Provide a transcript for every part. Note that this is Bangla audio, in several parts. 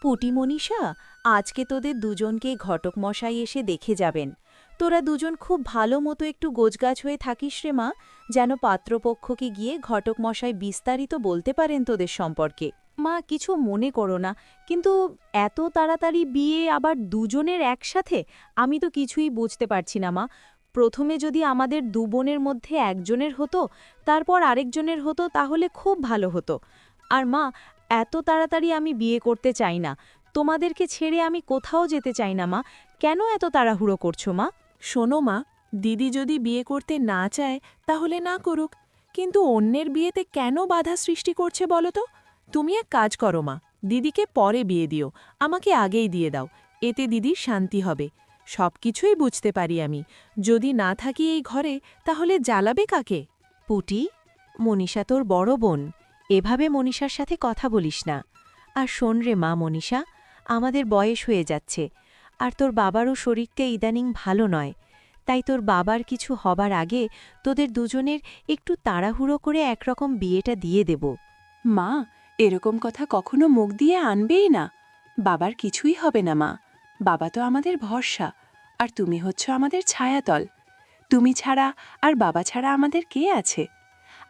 পুটি মনীষা, আজকে তোদের দুজনকে ঘটক মশাই এসে দেখে যাবেন। তোরা দুজন খুব ভালো মতো একটু গোছগাছ হয়ে থাকিস রে মা, যেন পাত্রপক্ষকে গিয়ে ঘটক মশাই বিস্তারিত বলতে পারেন তোদের সম্পর্কে। মা, কিছু মনে করো না, কিন্তু এত তাড়াতাড়ি বিয়ে আবার দুজনের একসাথে? আমি তো কিছুই বুঝতে পারছি না মা। প্রথমে যদি আমাদের দু বোনের মধ্যে একজনের হতো, তারপর আরেকজনের হতো, তাহলে খুব ভালো হতো। আর মা, এত তাড়াতাড়ি আমি বিয়ে করতে চাই না। তোমাদেরকে ছেড়ে আমি কোথাও যেতে চাই না মা। কেন এত তাড়াহুড়ো করছো মা? শোনো মা, দিদি যদি বিয়ে করতে না চায় তাহলে না করুক, কিন্তু অন্যের বিয়েতে কেন বাধা সৃষ্টি করছে বলো তো? তুমি এক কাজ করো মা, দিদিকে পরে বিয়ে দিও, আমাকে আগেই দিয়ে দাও। এতে দিদির শান্তি হবে। সব কিছুই বুঝতে পারি আমি। যদি না থাকি এই ঘরে, তাহলে জ্বালাবে কাকে? পুটি, মনীষা তোর বড় বোন, এভাবে মনীষার সাথে কথা বলিস না। আর শোন রে মা মনীষা, আমাদের বয়স হয়ে যাচ্ছে, আর তোর বাবারও শরীরটা ইদানিং ভালো নয়। তাই তোর বাবার কিছু হবার আগে তোদের দুজনের একটু তাড়াহুড়ো করে একরকম বিয়েটা দিয়ে দেব। মা, এরকম কথা কখনো মুখ দিয়ে আনবেই না। বাবার কিছুই হবে না মা। বাবা তো আমাদের ভরসা, আর তুমি হচ্ছ আমাদের ছায়াতল। তুমি ছাড়া আর বাবা ছাড়া আমাদের কে আছে?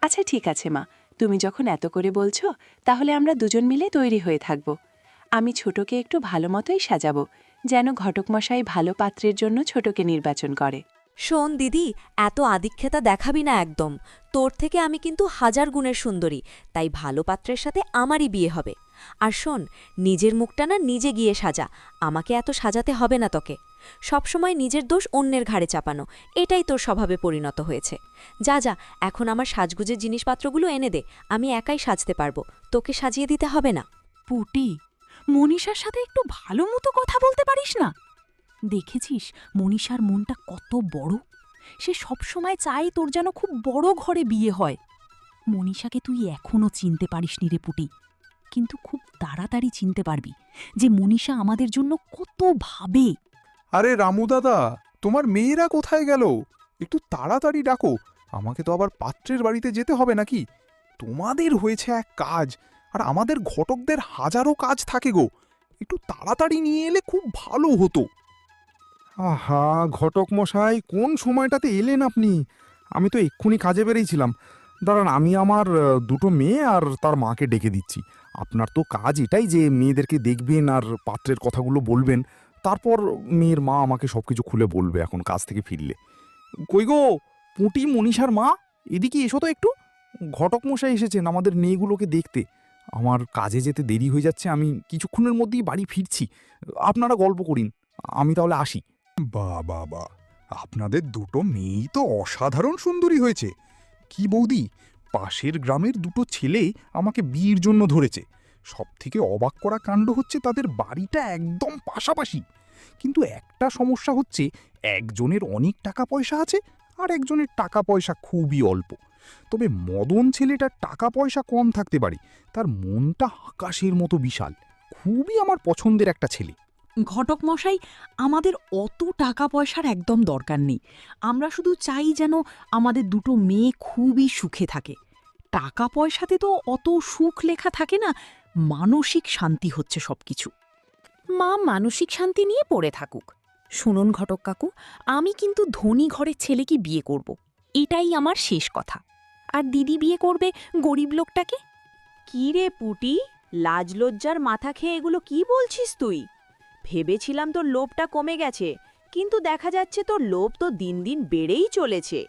আচ্ছা ঠিক আছে মা, তুমি যখন এত করে বলছো, তাহলে আমরা দুজন মিলে তৈরি হয়ে থাকব। আমি ছোটকে একটু ভালো মতোই সাজাবো, যেন ঘটকমশাই ভালো পাত্রের জন্য ছোটকে নির্বাচন করে। শোন দিদি, এত আদিক্ষেতা দেখাবি না একদম। তোর থেকে আমি কিন্তু হাজার গুণের সুন্দরী, তাই ভালো পাত্রের সাথে আমারই বিয়ে হবে। আর শোন, নিজের মুখটা না নিজে গিয়ে সাজা, আমাকে এত সাজাতে হবে না তোকে। সবসময় নিজের দোষ অন্যের ঘাড়ে চাপানো, এটাই তোর স্বভাবে পরিণত হয়েছে। যা যা, এখন আমার সাজগুজের জিনিসপত্রগুলো এনে দে, আমি একাই সাজতে পারবো, তোকে সাজিয়ে দিতে হবে না। পুটি, মনীষার সাথে একটু ভালো মতো কথা বলতে পারিস না? দেখেছিস মনীষার মনটা কত বড়? সে সবসময় চায় তোর যেন খুব বড় ঘরে বিয়ে হয়। মনীষাকে তুই এখনও চিনতে পারিসনি রে পুটি, কিন্তু খুব তাড়াতাড়ি চিনতে পারবি যে মনীষা আমাদের জন্য কত ভাবে। আরে রামু দাদা, তোমার মেয়েরা কোথায় গেল? একটু তাড়াতাড়ি ডাকো, আমাকে তো আবার পাত্রের বাড়িতে যেতে হবে নাকি? তোমাদের হয়েছে এক কাজ, আর আমাদের ঘটকদের হাজারো কাজ থাকে গো। একটু তাড়াতাড়ি নিয়ে এলে খুব ভালো হতো। আহা, ঘটক মশাই, কোন সময়টাতে এলেন আপনি? আমি তো এক্ষুনি কাজে বেরিয়েছিলাম। দাঁড়ান, আমি আমার দুটো মেয়ে আর তার মাকে ডেকে দিচ্ছি। আপনার তো কাজ এটাই যে মেয়েদেরকে দেখবেন আর পাত্রের কথাগুলো বলবেন, তারপর মেয়ের মা আমাকে সব কিছু খুলে বলবে এখন কাজ থেকে ফিরলে। কই গো, পুঁটি মনীষার মা, এদিকে এসো তো একটু। ঘটক মশাই এসেছেন আমাদের মেয়েগুলোকে দেখতে। আমার কাজে যেতে দেরি হয়ে যাচ্ছে, আমি কিছুক্ষণের মধ্যেই বাড়ি ফিরছি। আপনারা গল্প করিন, আমি তাহলে আসি। বাহ বাহ বাহ, আপনাদের দুটো মেয়েই তো অসাধারণ সুন্দরী হয়েছে। কি বৌদি, পাশের গ্রামের দুটো ছেলে আমাকে বিয়ের জন্য ধরেছে। সবথেকে অবাক করা কাণ্ড হচ্ছে তাদের বাড়িটা একদম পাশাপাশি। কিন্তু একটা সমস্যা হচ্ছে, একজনের অনেক টাকা পয়সা আছে আর একজনের টাকা পয়সা খুবই অল্প। তবে মদন ছেলেটার টাকা পয়সা কম থাকতে পারে, তার মনটা আকাশের মতো বিশাল। খুবই আমার পছন্দের একটা ছেলে। ঘটক মশাই, আমাদের অত টাকা পয়সার একদম দরকার নেই। আমরা শুধু চাই যেন আমাদের দুটো মেয়ে খুবই সুখে থাকে। টাকা পয়সাতে তো অত সুখ লেখা থাকে না, মানসিক শান্তি হচ্ছে সবকিছু। মা মানসিক শান্তি নিয়ে পড়ে থাকুক। শুনুন ঘটক কাকু, আমি কিন্তু ধনী ঘরের ছেলেকে বিয়ে করব, এটাই আমার শেষ কথা। আর দিদি বিয়ে করবে গরিব লোকটাকে। কি রে পুটি, লাজ লজ্জার মাথা খেয়ে এগুলো কি বলছিস তুই? ভেবেছিলাম তোর লোভটা কমে গেছে, কিন্তু দেখা যাচ্ছে তোর লোভ তো দিন দিন বেড়েই চলেছে।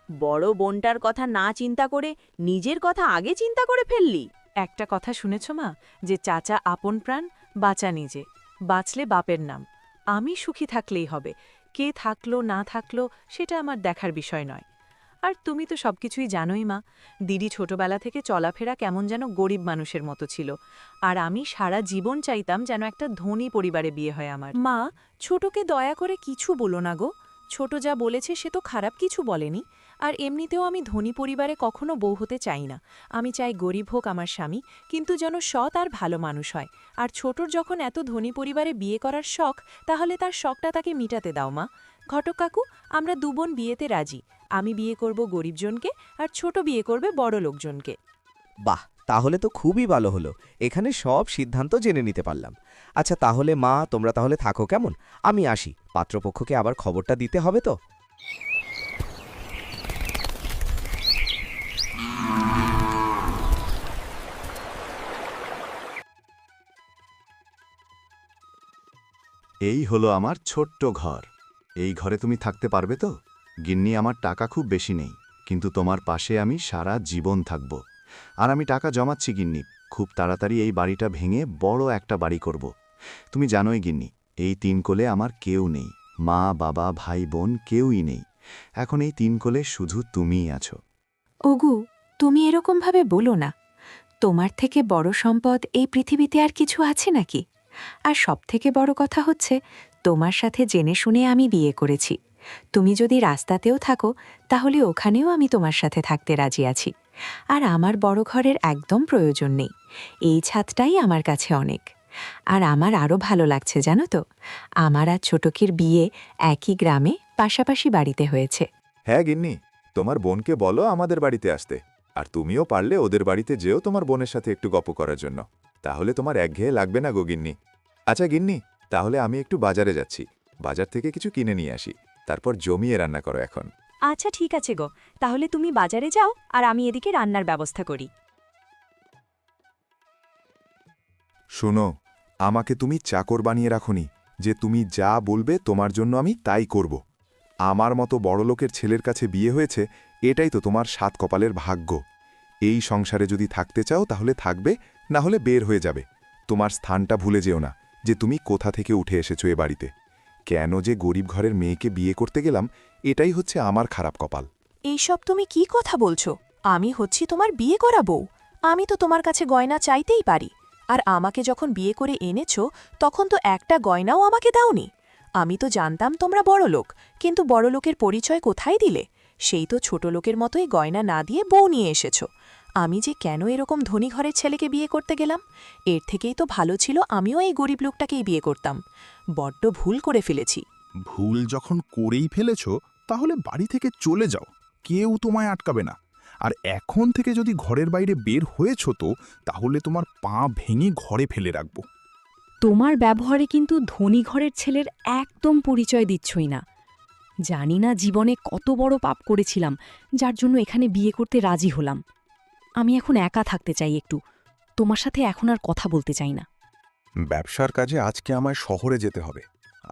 বড় বোনটার কথা না চিন্তা করে নিজের কথা আগে চিন্তা করে ফেললি। একটা কথা শুনেছ মা, যে চাচা আপন প্রাণ, বাঁচা নিজে। বাঁচলে বাপের নাম। আমি সুখী থাকলেই হবে, কে থাকলো না থাকলো সেটা আমার দেখার বিষয় নয়। আর তুমি তো সবকিছুই জানোই মা, দিদি ছোটবেলা থেকে চলাফেরা কেমন যেন গরিব মানুষের মতো ছিল, আর আমি সারা জীবন চাইতাম যেন একটা ধনী পরিবারে বিয়ে হয় আমার। মা, ছোটকে দয়া করে কিছু বলো না গো। ছোট যা বলেছে সে তো খারাপ কিছু বলেনি। আর এমনিতেও আমি ধনী পরিবারে কখনো বউ হতে চাই না। আমি চাই গরিব হোক আমার স্বামী, কিন্তু যেন সৎ আর ভালো মানুষ হয়। আর ছোটর যখন এত ধনী পরিবারে বিয়ে করার শখ, তাহলে তার শখটা তাকে মিটাতে দাও মা। ঘটক কাকু, আমরা দুবোন বিয়েতে রাজি। আমি বিয়ে করব গরিবজনকে, আর ছোট বিয়ে করবে বড় লোকজনকে। বাহ, তাহলে তো খুবই ভালো হলো, এখানে সব সিদ্ধান্ত জেনে নিতে পারলাম। আচ্ছা তাহলে মা, তোমরা তাহলে থাকো কেমন, আমি আসি, পাত্রপক্ষকে আবার খবরটা দিতে হবে তো। এই হলো আমার ছোট্ট ঘর। এই ঘরে তুমি থাকতে পারবে তো? গিন্নি, আমার টাকা খুব বেশি নেই, কিন্তু তোমার পাশে আমি সারা জীবন থাকব। আর আমি টাকা জমাচ্ছি গিন্নি, খুব তাড়াতাড়ি এই বাড়িটা ভেঙে বড় একটা বাড়ি করব। তুমি জানোই গিন্নি, এই 3 কোলে আমার কেউ নেই, মা বাবা ভাই বোন কেউই নেই। এখন এই 3 কোলে শুধু তুমিই আছো। ওগু, তুমি এরকমভাবে বলো না। তোমার থেকে বড় সম্পদ এই পৃথিবীতে আর কিছু আছে নাকি? আর সবথেকে বড় কথা হচ্ছে, তোমার সাথে জেনে শুনে আমি বিয়ে করেছি। তুমি যদি রাস্তাতেও থাকো, তাহলে ওখানেও আমি তোমার সাথে থাকতে রাজি আছি। আর আমার বড় ঘরের একদম প্রয়োজন নেই, এই ছাদটাই আমার কাছে অনেক। আর আমার আরও ভালো লাগছে জানো তো, আমার আর ছোটকির বিয়ে একই গ্রামে পাশাপাশি বাড়িতে হয়েছে। হ্যাঁ গিন্নি, তোমার বোনকে বলো আমাদের বাড়িতে আসতে। আর তুমিও পারলে ওদের বাড়িতে যেও তোমার বোনের সাথে একটু গপ্প করার জন্য, তাহলে তোমার একঘেয়ে লাগবে না গো গিন্নি। আচ্ছা গিন্নি, তাহলে আমি একটু বাজারে যাচ্ছি, বাজার থেকে কিছু কিনে নিয়ে আসি, তারপর জমিয়ে রান্না করো এখন। আচ্ছা ঠিক আছে গো, তাহলে তুমি বাজারে যাও আর আমি এদিকে রান্নার ব্যবস্থা করি। শোনো, আমাকে তুমি চাকর বানিয়ে রাখোনি যে তুমি যা বলবে তোমার জন্য আমি তাই করব। আমার মতো বড়লোকের ছেলের কাছে বিয়ে হয়েছে, এটাই তো তোমার 7 কপালের ভাগ্য। এই সংসারে যদি থাকতে চাও তাহলে থাকবে, না হলে বের হয়ে যাবে। তোমার স্থানটা ভুলে যেও না যে তুমি কোথা থেকে উঠে এসেছো এ বাড়িতে। কেন যে গরিব ঘরের মেয়েকে বিয়ে করতে গেলাম, এটাই হচ্ছে আমার খারাপ কপাল। এইসব তুমি কি কথা বলছো? আমি হচ্ছি তোমার বিয়ে করা বউ। আমি তো তোমার কাছে গয়না চাইতেই পারি। আর আমাকে যখন বিয়ে করে এনেছো, তখন তো একটা গয়নাও আমাকে দাওনি। আমি তো জানতাম তোমরা বড়লোক, কিন্তু বড়লোকের পরিচয় কোথায় দিলে? সেই তো ছোট লোকের মতোই গয়না না দিয়ে বউ নিয়ে এসেছো। আমি যে কেন এরকম ধনী ঘরের ছেলেকে বিয়ে করতে গেলাম? এর থেকেই তো ভালো ছিল আমিও এই গরিব লোকটাকেই বিয়ে করতাম। বড্ড ভুল করে ফেলেছি। ভুল যখন করেই ফেলেছ, তাহলে বাড়ি থেকে চলে যাও, কেউ তোমায় আটকাবে না। আর এখন থেকে যদি ঘরের বাইরে বের হয়েছ তো, তাহলে তোমার পা ভেঙে ঘরে ফেলে রাখব। তোমার ব্যবহারে কিন্তু ধনী ঘরের ছেলের একদম পরিচয় দিচ্ছই না। জানি না জীবনে কত বড় পাপ করেছিলাম, যার জন্য এখানে বিয়ে করতে রাজি হলাম। আমি এখন একা থাকতে চাই একটু, তোমার সাথে এখন আর কথা বলতে চাই না। ব্যবসার কাজে আজকে আমায় শহরে যেতে হবে,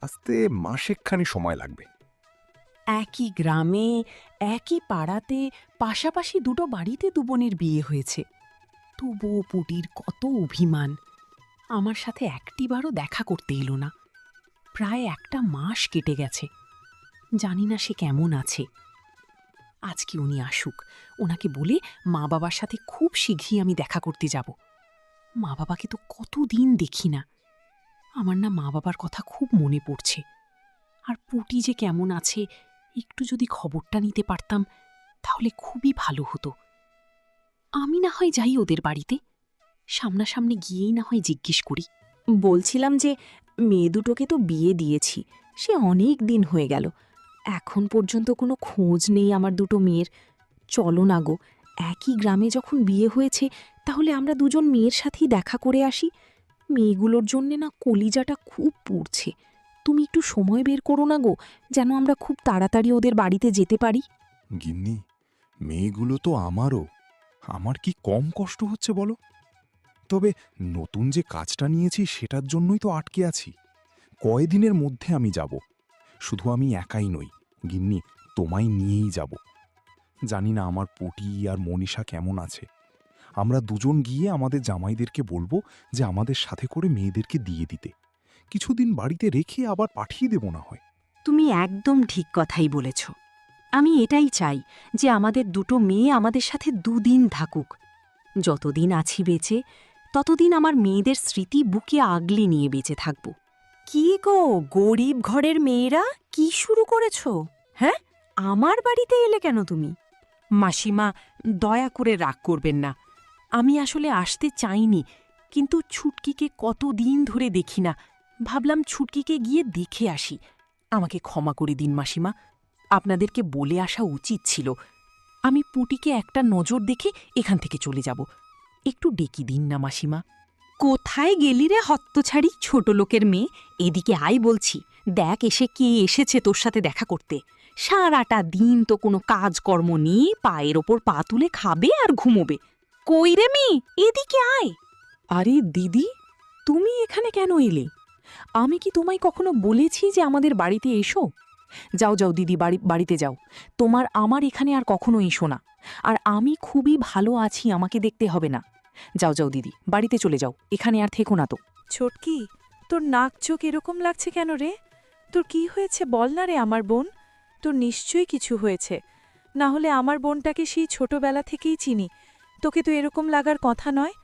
আসতে মাসেকখানি সময় লাগবে। একই গ্রামে, একই পাড়াতে, পাশাপাশি দুটো বাড়িতে দুবোনের বিয়ে হয়েছে। তবুও পুটির কত অভিমান, আমার সাথে একটিবারও দেখা করতে এলো না। প্রায় 1 মাস কেটে গেছে, জানি না সে কেমন আছে। আজকে উনি আসুক, ওনাকে বলে মা বাবার সাথে খুব শীঘ্রই আমি দেখা করতে যাব। মা বাবাকে তো কতদিন দেখি না। আমার না মা বাবার কথা খুব মনে পড়ছে। আর পুটি যে কেমন আছে, একটু যদি খবরটা নিতে পারতাম তাহলে খুবই ভালো হতো। আমি না হয় যাই ওদের বাড়িতে, সামনাসামনি গিয়েই না হয় জিজ্ঞেস করি। বলছিলাম যে মেয়ে দুটোকে তো বিয়ে দিয়েছি, সে অনেক দিন হয়ে গেল, এখন পর্যন্ত কোনো খোঁজ নেই আমার দুটো মেয়ের। চলো না গো, একই গ্রামে যখন বিয়ে হয়েছে, তাহলে আমরা দুজন মেয়ের সাথেই দেখা করে আসি। মেয়েগুলোর জন্যে না কলিজাটা খুব পুড়ছে। তুমি একটু সময় বের করো না গো, যেন আমরা খুব তাড়াতাড়ি ওদের বাড়িতে যেতে পারি। গিন্নি, মেয়েগুলো তো আমারও, আমার কি কম কষ্ট হচ্ছে বলো? তবে নতুন যে কাজটা নিয়েছি সেটার জন্যই তো আটকে আছি। কয়দিনের মধ্যে আমি যাব। শুধু আমি একাই নই গিন্নি, তোমায় নিয়েই যাব। জানি না আমার পুটি আর মনীষা কেমন আছে। আমরা দুজন গিয়ে আমাদের জামাইদেরকে বলবো যে আমাদের সাথে করে মেয়েদেরকে দিয়ে দিতে। কিছুদিন বাড়িতে রেখে আবার পাঠিয়ে দেব না হয়। তুমি একদম ঠিক কথাই বলেছ। আমি এটাই চাই যে আমাদের দুটো মেয়ে আমাদের সাথে 2 দিন থাকুক। যতদিন আছি বেঁচে, ততদিন আমার মেয়েদের স্মৃতি বুকে আগলে নিয়ে বেঁচে থাকব। কি গো, গরিব ঘরের মেয়েরা কি শুরু করেছ? হ্যাঁ, আমার বাড়িতে এলে কেন তুমি? মাসিমা, দয়া করে রাগ করবেন না। আমি আসলে আসতে চাইনি, কিন্তু ছুটকিকে কতদিন ধরে দেখি না, ভাবলাম ছুটকিকে গিয়ে দেখে আসি। আমাকে ক্ষমা করে দিন মাসিমা, আপনাদেরকে বলে আসা উচিত ছিল। আমি পুটিকে একটা নজর দেখে এখান থেকে চলে যাব। একটু ডেকে দিন না মাসিমা। কোথায় গেলি রে হত্তছাড়ি ছোট লোকের মেয়ে? এদিকে আয় বলছি। দেখ এসে কে এসেছে তোর সাথে দেখা করতে। সারাটা দিন তো কোনো কাজকর্ম নেই, পায়ের ওপর পা তুলে খাবে আর ঘুমোবে। কই রে মেয়ে, এদিকে আয়। আরে দিদি, তুমি এখানে কেন এলে? আমি কি তোমায় কখনো বলেছি যে আমাদের বাড়িতে এসো? যাও যাও দিদি, বাড়িতে যাও। আমার এখানে আর কখনো এসো না। আর আমি খুবই ভালো আছি, আমাকে দেখতে হবে না। যাও যাও দিদি, বাড়িতে চলে যাও, এখানে আর থেকো না তো। ছোটকি, তোর নাক চোখ এরকম লাগছে কেন রে? তোর কি হয়েছে বল না রে আমার বোন। তোর নিশ্চয়ই কিছু হয়েছে, না হলে আমার বোনটাকে সেই ছোটবেলা থেকেই চিনি। তোকে তো এরকম লাগার কথা নয়।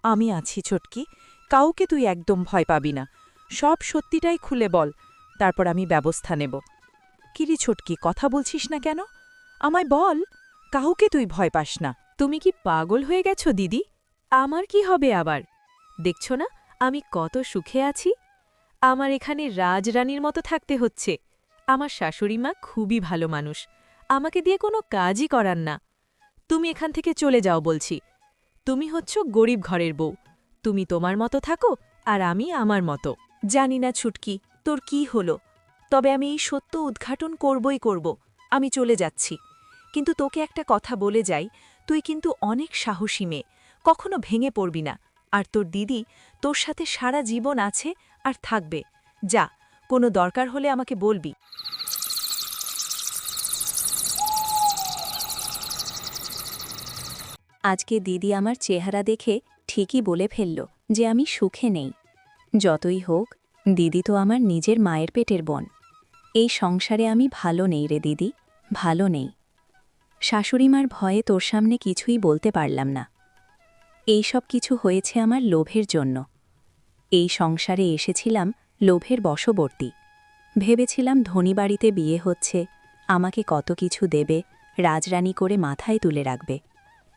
আমি আছি ছোটকি, কাউকে তুই একদম ভয় পাবি না। সব সত্যিটাই খুলে বল, তারপর আমি ব্যবস্থা নেব। কিরি ছোটকি, কথা বলছিস না কেন? আমায় বল, কাউকে তুই ভয় পাস না। তুমি কি পাগল হয়ে গেছো দিদি? আমার কি হবে আবার? দেখছ না আমি কত সুখে আছি। আমার এখানে রাজরানীর মতো থাকতে হচ্ছে। আমার শাশুড়িমা খুবই ভালো মানুষ, আমাকে দিয়ে কোনো কাজই করান না। তুমি এখান থেকে চলে যাও বলছি। তুমি হচ্ছ গরিব ঘরের বউ, তুমি তোমার মতো থাকো আর আমি আমার মতো। জানি না ছুটকি তোর কি হলো, তবে আমি এই সত্য উদ্ঘাটন করবই করব। আমি চলে যাচ্ছি, কিন্তু তোকে একটা কথা বলে যাই, তুই কিন্তু অনেক সাহসী মেয়ে, কখনো ভেঙে পড়বি না। আর তোর দিদি তোর সাথে সারা জীবন আছে আর থাকবে। যা, কোনো দরকার হলে আমাকে বলবি। আজকে দিদি আমার চেহারা দেখে ঠিকই বলে ফেলল যে আমি সুখে নেই। যতই হোক, দিদি তো আমার নিজের মায়ের পেটের বোন। এই সংসারে আমি ভালো নেই রে দিদি, ভালো নেই। শাশুড়িমার ভয়ে তোর সামনে কিছুই বলতে পারলাম না। এই সব কিছু হয়েছে আমার লোভের জন্য। এই সংসারে এসেছিলাম লোভের বশবর্তী। ভেবেছিলাম ধনী বাড়িতে বিয়ে হচ্ছে, আমাকে কত কিছু দেবে, রাজরানী করে মাথায় তুলে রাখবে।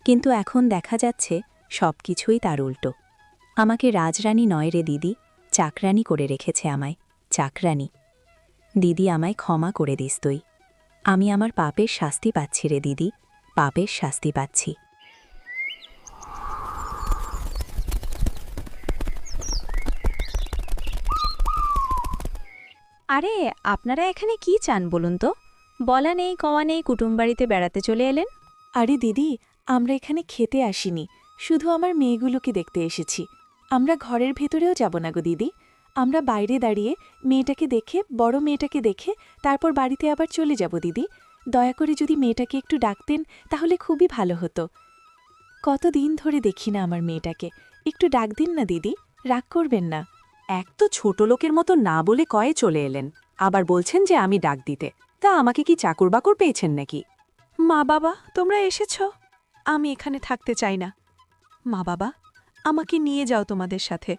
কিন্তু এখন দেখা যাচ্ছে সব কিছুই তার উল্টো। আমাকে রাজরানী নয় রে দিদি, চাকরানী করে রেখেছে আমায়, চাকরানী। দিদি আমায় ক্ষমা করে দিস তুই। আমি আমার পাপের শাস্তি পাচ্ছি রে দিদি, পাপের শাস্তি পাচ্ছি। আরে আপনারা এখানে কি চান বলুন তো? বলা নেই কওয়া নেই কুটুমবাড়িতে বেড়াতে চলে এলেন। আরে দিদি, আমরা এখানে খেতে আসিনি, শুধু আমার মেয়েগুলোকে দেখতে এসেছি। আমরা ঘরের ভেতরেও যাব না গো দিদি, আমরা বাইরে দাঁড়িয়ে মেয়েটাকে দেখে, বড় মেয়েটাকে দেখে তারপর বাড়িতে আবার চলে যাব দিদি। দয়া করে যদি মেয়েটাকে একটু ডাকতেন তাহলে খুবই ভালো হতো। কতদিন ধরে দেখি না আমার মেয়েটাকে, একটু ডাক দিন না দিদি, রাগ করবেন না। এক তো ছোট লোকের মতো না বলে কয়ে চলে এলেন, আবার বলছেন যে আমি ডাক দিতে। তা আমাকে কি চাকর বাকর পেয়েছেন নাকি? মা বাবা, তোমরা এসেছ? আমি এখানে থাকতে চাই না। মা বাবা, আমাকে নিয়ে যাও তোমাদের সাথে।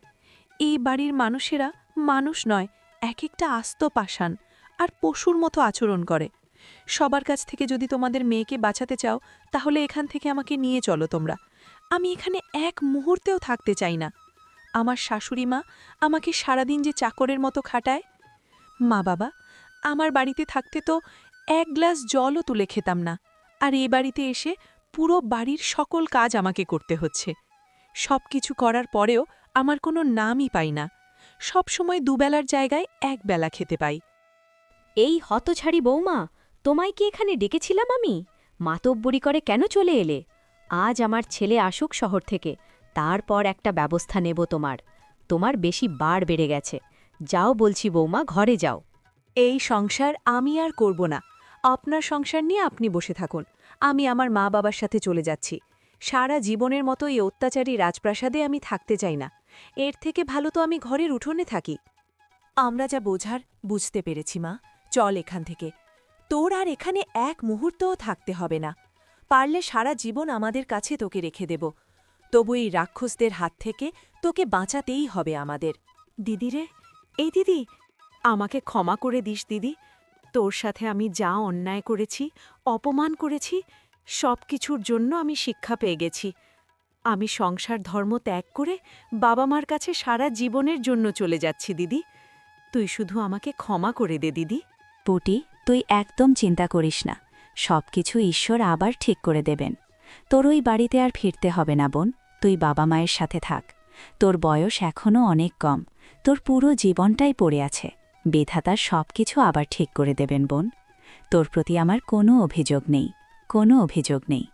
এই বাড়ির মানুষেরা মানুষ নয়, এক একটা আস্ত পাষাণ আর পশুর মতো আচরণ করে। সবার কাছ থেকে যদি তোমাদের মেয়েকে বাঁচাতে চাও তাহলে এখান থেকে আমাকে নিয়ে চলো তোমরা। আমি এখানে এক মুহূর্তেও থাকতে চাই না। আমার শাশুড়ি মা আমাকে সারাদিন যে চাকরের মতো খাটায়। মা বাবা, আমার বাড়িতে থাকতে তো এক গ্লাস জলও তুলে খেতাম না, আর এ বাড়িতে এসে পুরো বাড়ির সকল কাজ আমাকে করতে হচ্ছে। সব কিছু করার পরেও আমার কোনো নামই পাই না, সব সময় দুবেলার জায়গায় একবেলা খেতে পাই। এই হতছাড়ি বৌমা, তোমায় কি এখানে ডেকেছিলাম আমি? মাতব্বরি করে কেন চলে এলে? আজ আমার ছেলে আসুক শহর থেকে, তারপর একটা ব্যবস্থা নেব তোমার। তোমার বেশি বার বেড়ে গেছে। যাও বলছি বৌমা, ঘরে যাও। এই সংসার আমি আর করব না। আপনার সংসার নিয়ে আপনি বসে থাকুন, আমি আমার মা বাবার সাথে চলে যাচ্ছি। সারা জীবনের মতো এই অত্যাচারী রাজপ্রাসাদে আমি থাকতে চাই না। এর থেকে ভালো তো আমি ঘরের উঠোনে থাকি। আমরা যা বোঝার বুঝতে পেরেছি মা, চল এখান থেকে। তোর আর এখানে এক মুহূর্তও থাকতে হবে না। পারলে সারা জীবন আমাদের কাছে তোকে রেখে দেব। তবু এই রাক্ষসদের হাত থেকে তোকে বাঁচাতেই হবে আমাদের। দিদি রে, এই দিদি, আমাকে ক্ষমা করে দিস দিদি। তোর সাথে আমি যা অন্যায় করেছি, অপমান করেছি, সব কিছুর জন্য আমি শিক্ষা পেয়ে গেছি। আমি সংসার ধর্ম ত্যাগ করে বাবা মার কাছে সারা জীবনের জন্য চলে যাচ্ছি দিদি। তুই শুধু আমাকে ক্ষমা করে দে দিদি। পুটি, তুই একদম চিন্তা করিস না, সব কিছু ঈশ্বর আবার ঠিক করে দেবেন। তোর ওই বাড়িতে আর ফিরতে হবে না বোন, তুই বাবা মায়ের সাথে থাক। তোর বয়স এখনও অনেক কম, তোর পুরো জীবনটাই পড়ে আছে। বিধাতার সব কিছু আবার ঠিক করে দেবেন বোন। তোর প্রতি আমার কোনো অভিযোগ নেই, কোনো অভিযোগ নেই।